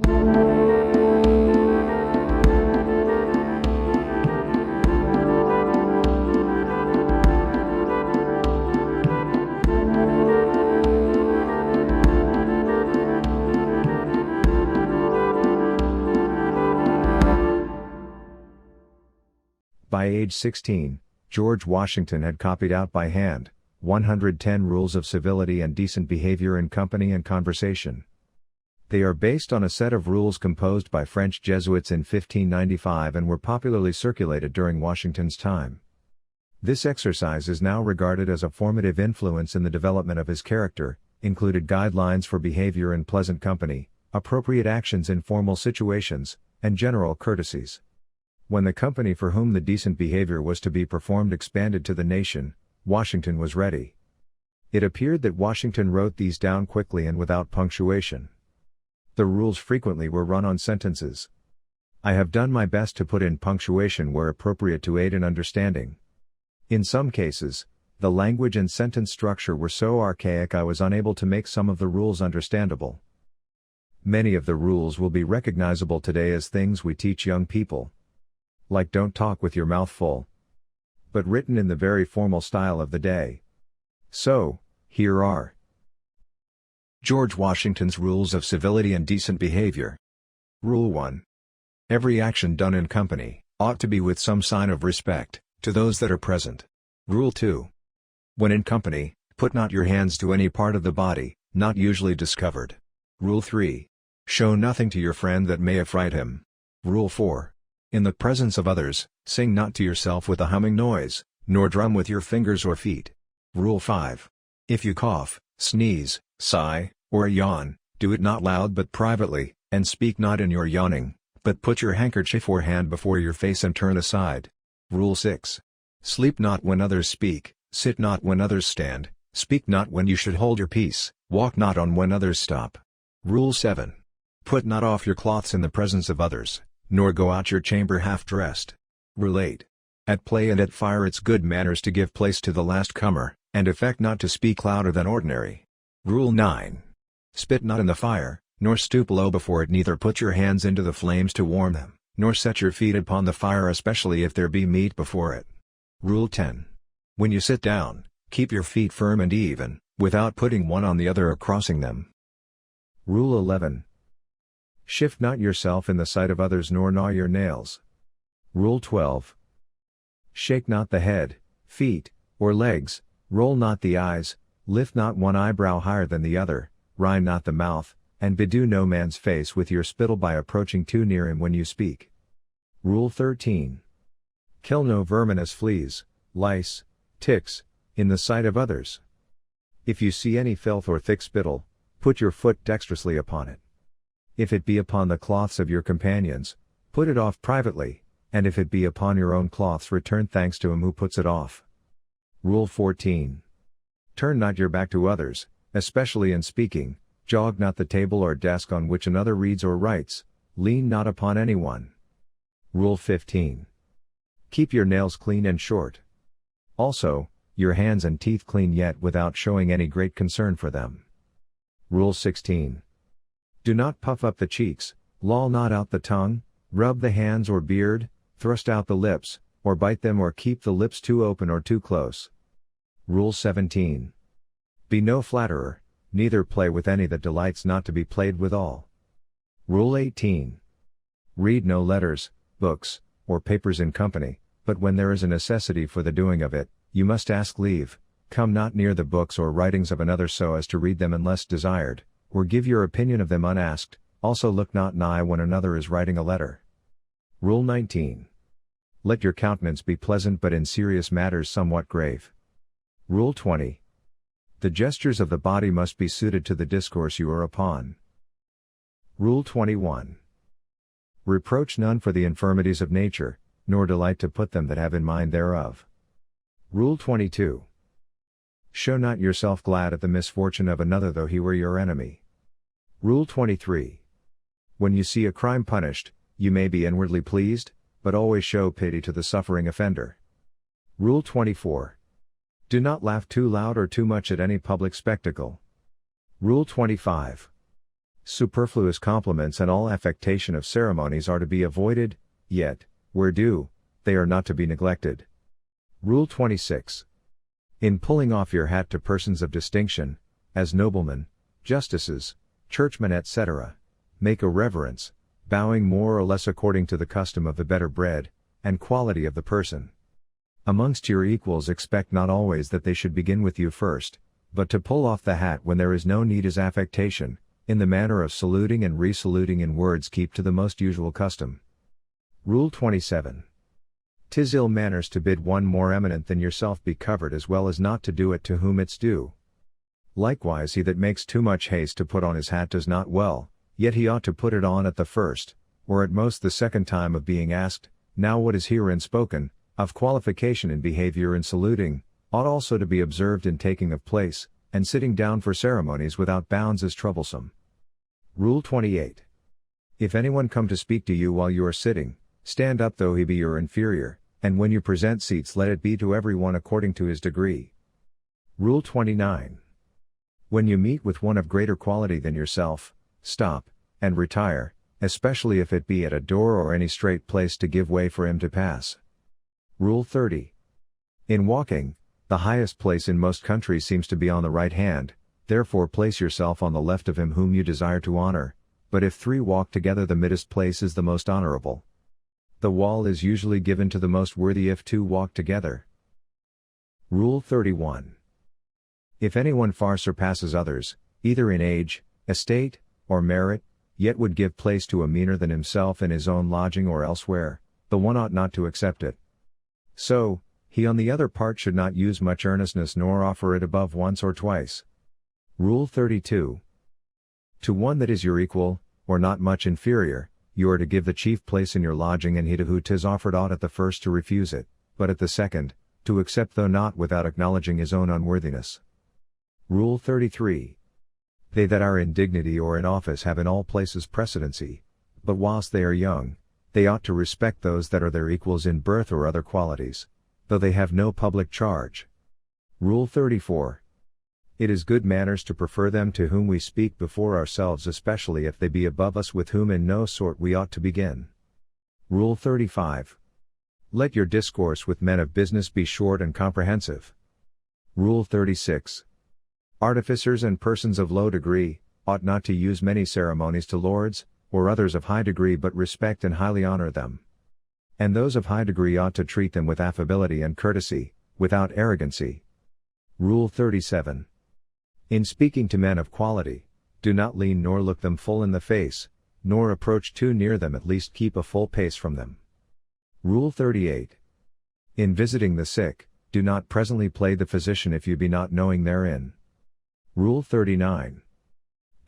By age 16, George Washington had copied out by hand 110 Rules of Civility and Decent Behavior in Company and Conversation. They are based on a set of rules composed by French Jesuits in 1595 and were popularly circulated during Washington's time. This exercise is now regarded as a formative influence in the development of his character, included guidelines for behavior in pleasant company, appropriate actions in formal situations, and general courtesies. When the company for whom the decent behavior was to be performed expanded to the nation, Washington was ready. It appeared that Washington wrote these down quickly and without punctuation. The rules frequently were run on sentences. I have done my best to put in punctuation where appropriate to aid in understanding. In some cases, the language and sentence structure were so archaic I was unable to make some of the rules understandable. Many of the rules will be recognizable today as things we teach young people. Like don't talk with your mouth full. But written in the very formal style of the day. So, here are George Washington's Rules of Civility and Decent Behavior. Rule 1. Every action done in company ought to be with some sign of respect to those that are present. Rule 2. When in company, put not your hands to any part of the body, not usually discovered. Rule 3. Show nothing to your friend that may affright him. Rule 4. In the presence of others, sing not to yourself with a humming noise, nor drum with your fingers or feet. Rule 5. If you cough, sneeze, sigh, or yawn, do it not loud but privately, and speak not in your yawning, but put your handkerchief or hand before your face and turn aside. Rule 6. Sleep not when others speak, sit not when others stand, speak not when you should hold your peace, walk not on when others stop. Rule 7. Put not off your cloths in the presence of others, nor go out your chamber half-dressed. Rule 8. At play and at fire it's good manners to give place to the last comer, and affect not to speak louder than ordinary. Rule 9. Spit not in the fire, nor stoop low before it, neither put your hands into the flames to warm them, nor set your feet upon the fire, especially if there be meat before it. Rule 10. When you sit down, keep your feet firm and even, without putting one on the other or crossing them. Rule 11. Shift not yourself in the sight of others nor gnaw your nails. Rule 12. Shake not the head, feet, or legs, roll not the eyes, lift not one eyebrow higher than the other, wry not the mouth, and bedew no man's face with your spittle by approaching too near him when you speak. Rule 13. Kill no vermin as fleas, lice, ticks, in the sight of others. If you see any filth or thick spittle, put your foot dexterously upon it. If it be upon the cloths of your companions, put it off privately, and if it be upon your own cloths, return thanks to him who puts it off. Rule 14. Turn not your back to others, especially in speaking, jog not the table or desk on which another reads or writes, lean not upon anyone. Rule 15. Keep your nails clean and short. Also, your hands and teeth clean, yet without showing any great concern for them. Rule 16. Do not puff up the cheeks, loll not out the tongue, rub the hands or beard, thrust out the lips, or bite them or keep the lips too open or too close. Rule 17. Be no flatterer, neither play with any that delights not to be played withal. Rule 18. Read no letters, books, or papers in company, but when there is a necessity for the doing of it, you must ask leave. Come not near the books or writings of another so as to read them unless desired, or give your opinion of them unasked. Also look not nigh when another is writing a letter. Rule 19. Let your countenance be pleasant but in serious matters somewhat grave. Rule 20. The gestures of the body must be suited to the discourse you are upon. Rule 21. Reproach none for the infirmities of nature, nor delight to put them that have in mind thereof. Rule 22. Show not yourself glad at the misfortune of another though he were your enemy. Rule 23. When you see a crime punished, you may be inwardly pleased, but always show pity to the suffering offender. Rule 24. Do not laugh too loud or too much at any public spectacle. Rule 25. Superfluous compliments and all affectation of ceremonies are to be avoided, yet, where due, they are not to be neglected. Rule 26. In pulling off your hat to persons of distinction, as noblemen, justices, churchmen, etc., make a reverence, bowing more or less according to the custom of the better bred, and quality of the person. Amongst your equals expect not always that they should begin with you first, but to pull off the hat when there is no need is affectation, in the manner of saluting and re-saluting in words keep to the most usual custom. Rule 27. 'Tis ill manners to bid one more eminent than yourself be covered as well as not to do it to whom it's due. Likewise he that makes too much haste to put on his hat does not well, yet he ought to put it on at the first, or at most the second time of being asked. Now what is herein spoken, of qualification in behavior in saluting, ought also to be observed in taking of place, and sitting down for ceremonies without bounds is troublesome. Rule 28. If anyone come to speak to you while you are sitting, stand up though he be your inferior, and when you present seats let it be to every one according to his degree. Rule 29. When you meet with one of greater quality than yourself, stop, and retire, especially if it be at a door or any straight place to give way for him to pass. Rule 30. In walking, the highest place in most countries seems to be on the right hand, therefore place yourself on the left of him whom you desire to honor, but if three walk together the middest place is the most honorable. The wall is usually given to the most worthy if two walk together. Rule 31. If anyone far surpasses others, either in age, estate, or merit, yet would give place to a meaner than himself in his own lodging or elsewhere, the one ought not to accept it. So, he on the other part should not use much earnestness nor offer it above once or twice. Rule 32. To one that is your equal, or not much inferior, you are to give the chief place in your lodging, and he to who 'tis offered ought at the first to refuse it, but at the second, to accept though not without acknowledging his own unworthiness. Rule 33. They that are in dignity or in office have in all places precedency, but whilst they are young, they ought to respect those that are their equals in birth or other qualities, though they have no public charge. Rule 34. It is good manners to prefer them to whom we speak before ourselves, especially if they be above us, with whom in no sort we ought to begin. Rule 35. Let your discourse with men of business be short and comprehensive. Rule 36. Artificers and persons of low degree, ought not to use many ceremonies to lords, or others of high degree, but respect and highly honor them. And those of high degree ought to treat them with affability and courtesy, without arrogancy. Rule 37. In speaking to men of quality, do not lean nor look them full in the face, nor approach too near them, at least keep a full pace from them. Rule 38. In visiting the sick, do not presently play the physician if you be not knowing therein. Rule 39.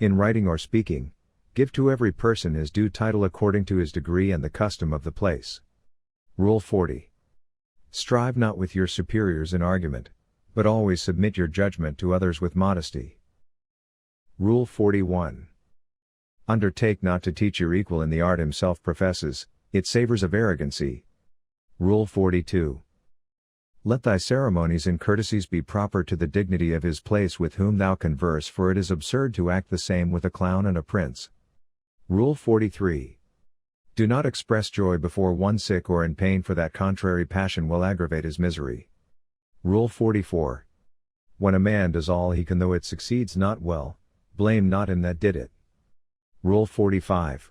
In writing or speaking, give to every person his due title according to his degree and the custom of the place. Rule 40. Strive not with your superiors in argument, but always submit your judgment to others with modesty. Rule 41. Undertake not to teach your equal in the art himself professes, it savors of arrogancy. Rule 42. Let thy ceremonies and courtesies be proper to the dignity of his place with whom thou converse, for it is absurd to act the same with a clown and a prince. Rule 43. Do not express joy before one sick or in pain, for that contrary passion will aggravate his misery. Rule 44. When a man does all he can though it succeeds not well, blame not him that did it. Rule 45.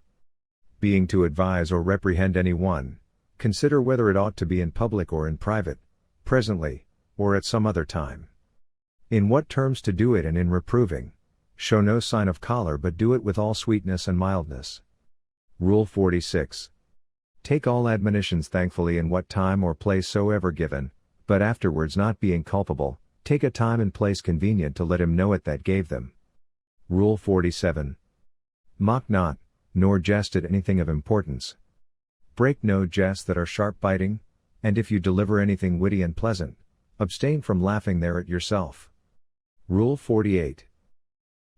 Being to advise or reprehend any one, consider whether it ought to be in public or in private, presently, or at some other time. In what terms to do it, and in reproving, show no sign of choler, but do it with all sweetness and mildness. Rule 46. Take all admonitions thankfully in what time or place soever given, but afterwards not being culpable, take a time and place convenient to let him know it that gave them. Rule 47. Mock not, nor jest at anything of importance. Break no jests that are sharp biting, and if you deliver anything witty and pleasant, abstain from laughing thereat yourself. Rule 48.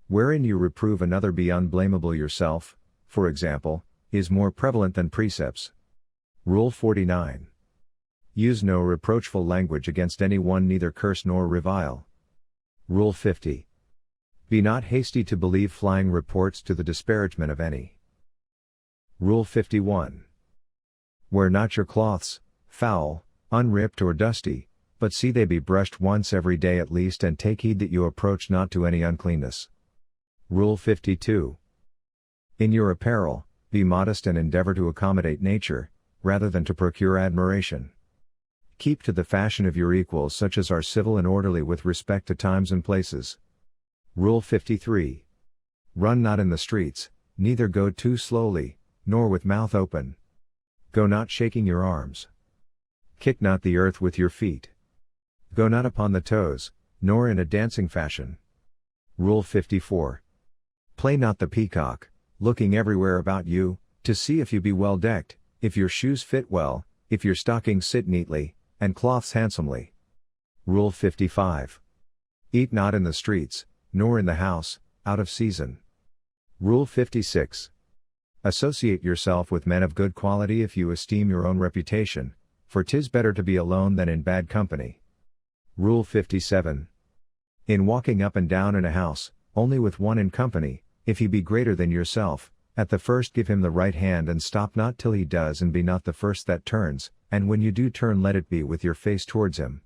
Wherein you reprove another be unblameable yourself, for example, is more prevalent than precepts. Rule 49. Use no reproachful language against any one, neither curse nor revile. Rule 50. Be not hasty to believe flying reports to the disparagement of any. Rule 51. Wear not your cloths, foul, unripped or dusty, but see they be brushed once every day at least, and take heed that you approach not to any uncleanness. Rule 52. In your apparel, be modest and endeavor to accommodate nature, rather than to procure admiration. Keep to the fashion of your equals, such as are civil and orderly with respect to times and places. Rule 53. Run not in the streets, neither go too slowly, nor with mouth open. Go not shaking your arms. Kick not the earth with your feet. Go not upon the toes, nor in a dancing fashion. Rule 54. Play not the peacock, looking everywhere about you, to see if you be well decked, if your shoes fit well, if your stockings sit neatly, and cloths handsomely. Rule 55. Eat not in the streets, nor in the house, out of season. Rule 56. Associate yourself with men of good quality if you esteem your own reputation, for 'tis better to be alone than in bad company. Rule 57. In walking up and down in a house, only with one in company, if he be greater than yourself, at the first give him the right hand and stop not till he does, and be not the first that turns, and when you do turn let it be with your face towards him.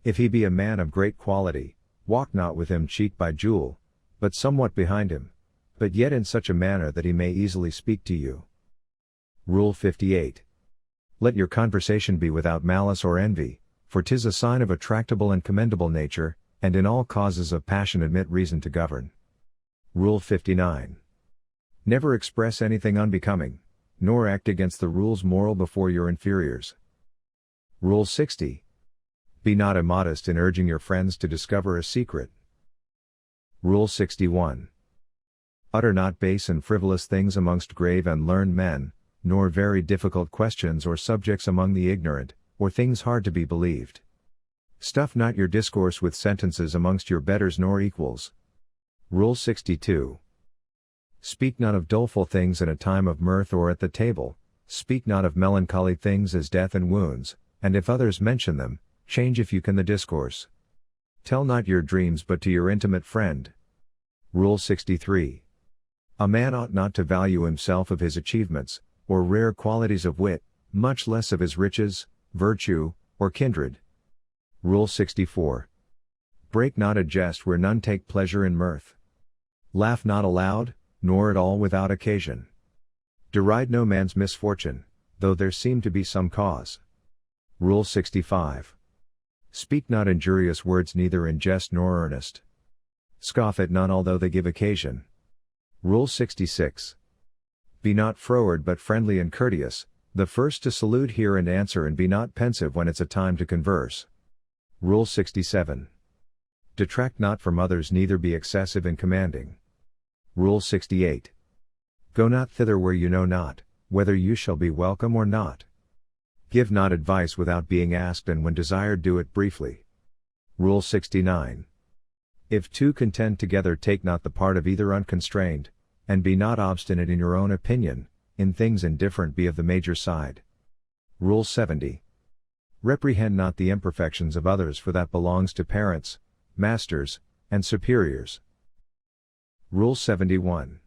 If he be a man of great quality, walk not with him cheek by jowl, but somewhat behind him, but yet in such a manner that he may easily speak to you. Rule 58. Let your conversation be without malice or envy, for 'tis a sign of a tractable and commendable nature, and in all causes of passion admit reason to govern. Rule 59. Never express anything unbecoming, nor act against the rules moral before your inferiors. Rule 60. Be not immodest in urging your friends to discover a secret. Rule 61. Utter not base and frivolous things amongst grave and learned men, nor very difficult questions or subjects among the ignorant, or things hard to be believed. Stuff not your discourse with sentences amongst your betters nor equals. Rule 62. Speak not of doleful things in a time of mirth or at the table, speak not of melancholy things as death and wounds, and if others mention them, change if you can the discourse. Tell not your dreams but to your intimate friend. Rule 63. A man ought not to value himself of his achievements, or rare qualities of wit, much less of his riches, virtue, or kindred. Rule 64. Break not a jest where none take pleasure in mirth. Laugh not aloud, nor at all without occasion. Deride no man's misfortune, though there seem to be some cause. Rule 65. Speak not injurious words neither in jest nor earnest. Scoff at none although they give occasion. Rule 66. Be not froward but friendly and courteous, the first to salute hear and answer, and be not pensive when it's a time to converse. Rule 67. Detract not from others neither be excessive in commanding. Rule 68. Go not thither where you know not, whether you shall be welcome or not. Give not advice without being asked, and when desired do it briefly. Rule 69. If two contend together take not the part of either unconstrained, and be not obstinate in your own opinion, in things indifferent be of the major side. Rule 70. Reprehend not the imperfections of others, for that belongs to parents, masters, and superiors. Rule 71.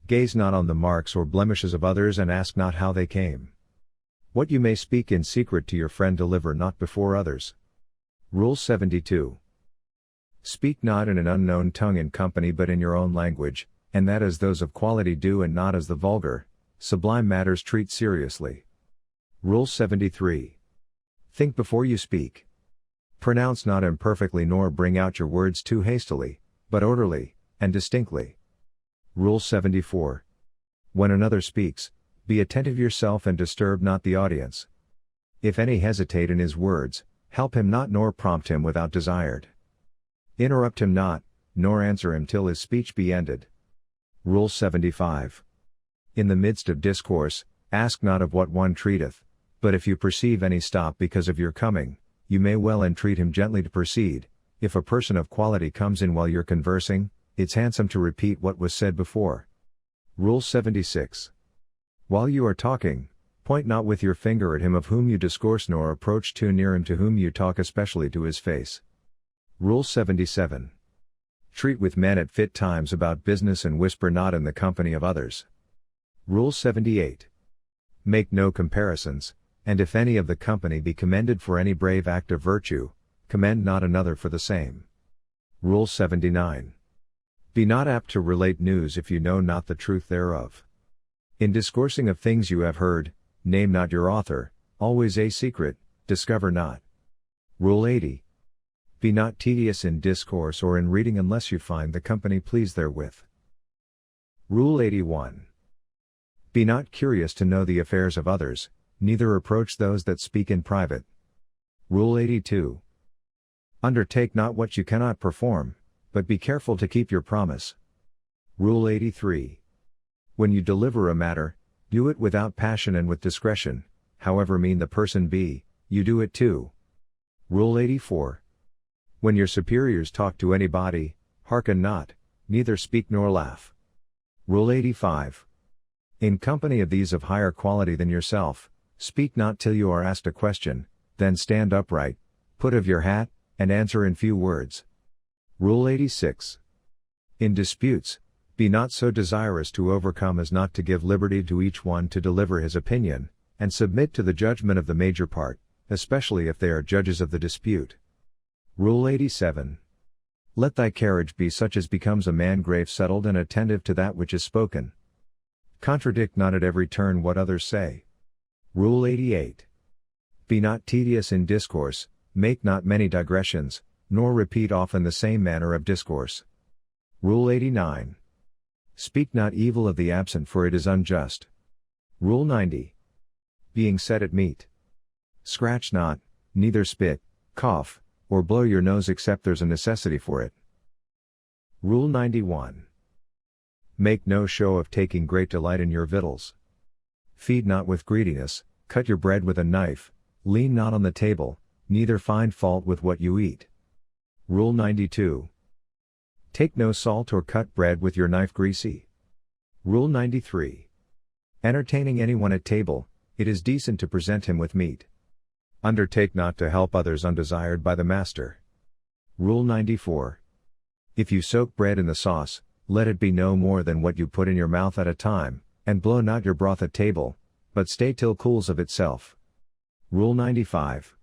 Gaze not on the marks or blemishes of others, and ask not how they came. What you may speak in secret to your friend deliver not before others. Rule 72. Speak not in an unknown tongue in company but in your own language, and that as those of quality do and not as the vulgar. Sublime matters treat seriously. Rule 73. Think before you speak. Pronounce not imperfectly nor bring out your words too hastily, but orderly, and distinctly. Rule 74. When another speaks, be attentive yourself and disturb not the audience. If any hesitate in his words, help him not nor prompt him without desired. Interrupt him not, nor answer him till his speech be ended. Rule 75. In the midst of discourse, ask not of what one treateth, but if you perceive any stop because of your coming, you may well entreat him gently to proceed. If a person of quality comes in while you're conversing, it's handsome to repeat what was said before. Rule 76. While you are talking, point not with your finger at him of whom you discourse, nor approach too near him to whom you talk, especially to his face. Rule 77. Treat with men at fit times about business and whisper not in the company of others. Rule 78. Make no comparisons, and if any of the company be commended for any brave act of virtue, commend not another for the same. Rule 79. Be not apt to relate news if you know not the truth thereof. In discoursing of things you have heard, name not your author, always a secret, discover not. Rule 80. Be not tedious in discourse or in reading unless you find the company pleased therewith. Rule 81. Be not curious to know the affairs of others, neither approach those that speak in private. Rule 82. Undertake not what you cannot perform, but be careful to keep your promise. Rule 83. When you deliver a matter, do it without passion and with discretion, however mean the person be, you do it too. Rule 84. When your superiors talk to anybody, hearken not, neither speak nor laugh. Rule 85. In company of these of higher quality than yourself, speak not till you are asked a question, then stand upright, put of your hat, and answer in few words. Rule 86. In disputes, be not so desirous to overcome as not to give liberty to each one to deliver his opinion, and submit to the judgment of the major part, especially if they are judges of the dispute. Rule 87. Let thy carriage be such as becomes a man grave settled and attentive to that which is spoken. Contradict not at every turn what others say. Rule 88. Be not tedious in discourse, make not many digressions, nor repeat often the same manner of discourse. Rule 89. Speak not evil of the absent for it is unjust. Rule 90. Being set at meat. Scratch not, neither spit, cough, or blow your nose except there's a necessity for it. Rule 91. Make no show of taking great delight in your victuals. Feed not with greediness, cut your bread with a knife, lean not on the table, neither find fault with what you eat. Rule 92. Take no salt or cut bread with your knife greasy. Rule 93. Entertaining anyone at table, it is decent to present him with meat. Undertake not to help others undesired by the master. Rule 94. If you soak bread in the sauce, let it be no more than what you put in your mouth at a time, and blow not your broth at table, but stay till cools of itself. Rule 95.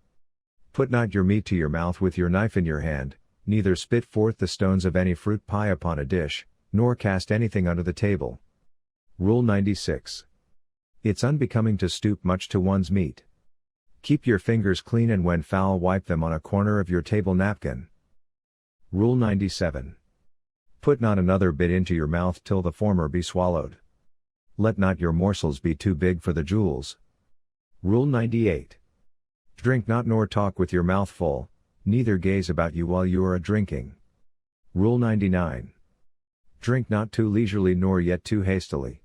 Put not your meat to your mouth with your knife in your hand, neither spit forth the stones of any fruit pie upon a dish, nor cast anything under the table. Rule 96. It's unbecoming to stoop much to one's meat. Keep your fingers clean and when foul wipe them on a corner of your table napkin. Rule 97. Put not another bit into your mouth till the former be swallowed. Let not your morsels be too big for the jewels. Rule 98. Drink not nor talk with your mouth full, neither gaze about you while you are a-drinking. Rule 99. Drink not too leisurely nor yet too hastily.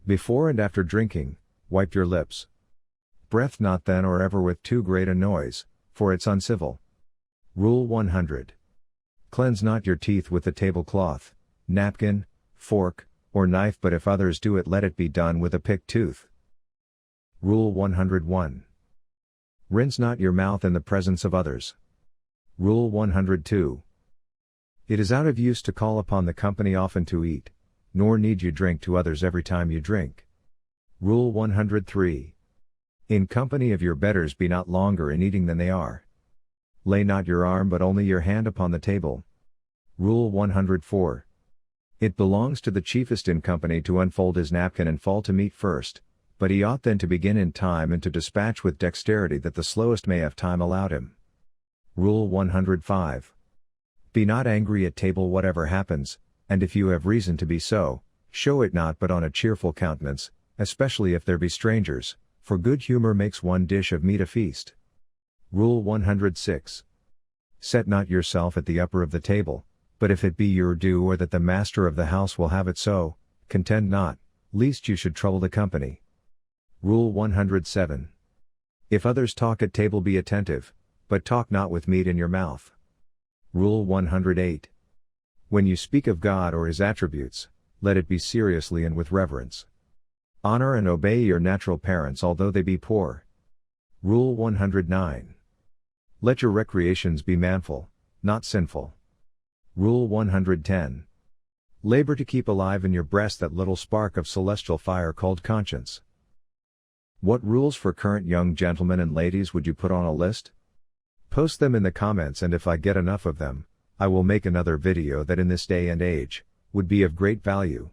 Before and after drinking, wipe your lips. Breath not then or ever with too great a noise, for it's uncivil. Rule 100. Cleanse not your teeth with the tablecloth, napkin, fork, or knife, but if others do it, let it be done with a picked tooth. Rule 101. Rinse not your mouth in the presence of others. Rule 102. It is out of use to call upon the company often to eat, nor need you drink to others every time you drink. Rule 103. In company of your betters be not longer in eating than they are. Lay not your arm but only your hand upon the table. Rule 104. It belongs to the chiefest in company to unfold his napkin and fall to meat first, but he ought then to begin in time and to dispatch with dexterity that the slowest may have time allowed him. Rule 105. Be not angry at table whatever happens, and if you have reason to be so, show it not but on a cheerful countenance, especially if there be strangers, for good humor makes one dish of meat a feast. Rule 106. Set not yourself at the upper of the table, but if it be your due or that the master of the house will have it so, contend not, lest you should trouble the company. Rule 107. If others talk at table, be attentive, but talk not with meat in your mouth. Rule 108. When you speak of God or his attributes, let it be seriously and with reverence. Honor and obey your natural parents although they be poor. Rule 109. Let your recreations be manful, not sinful. Rule 110. Labor to keep alive in your breast that little spark of celestial fire called conscience. What rules for current young gentlemen and ladies would you put on a list? Post them in the comments, and if I get enough of them, I will make another video that in this day and age would be of great value.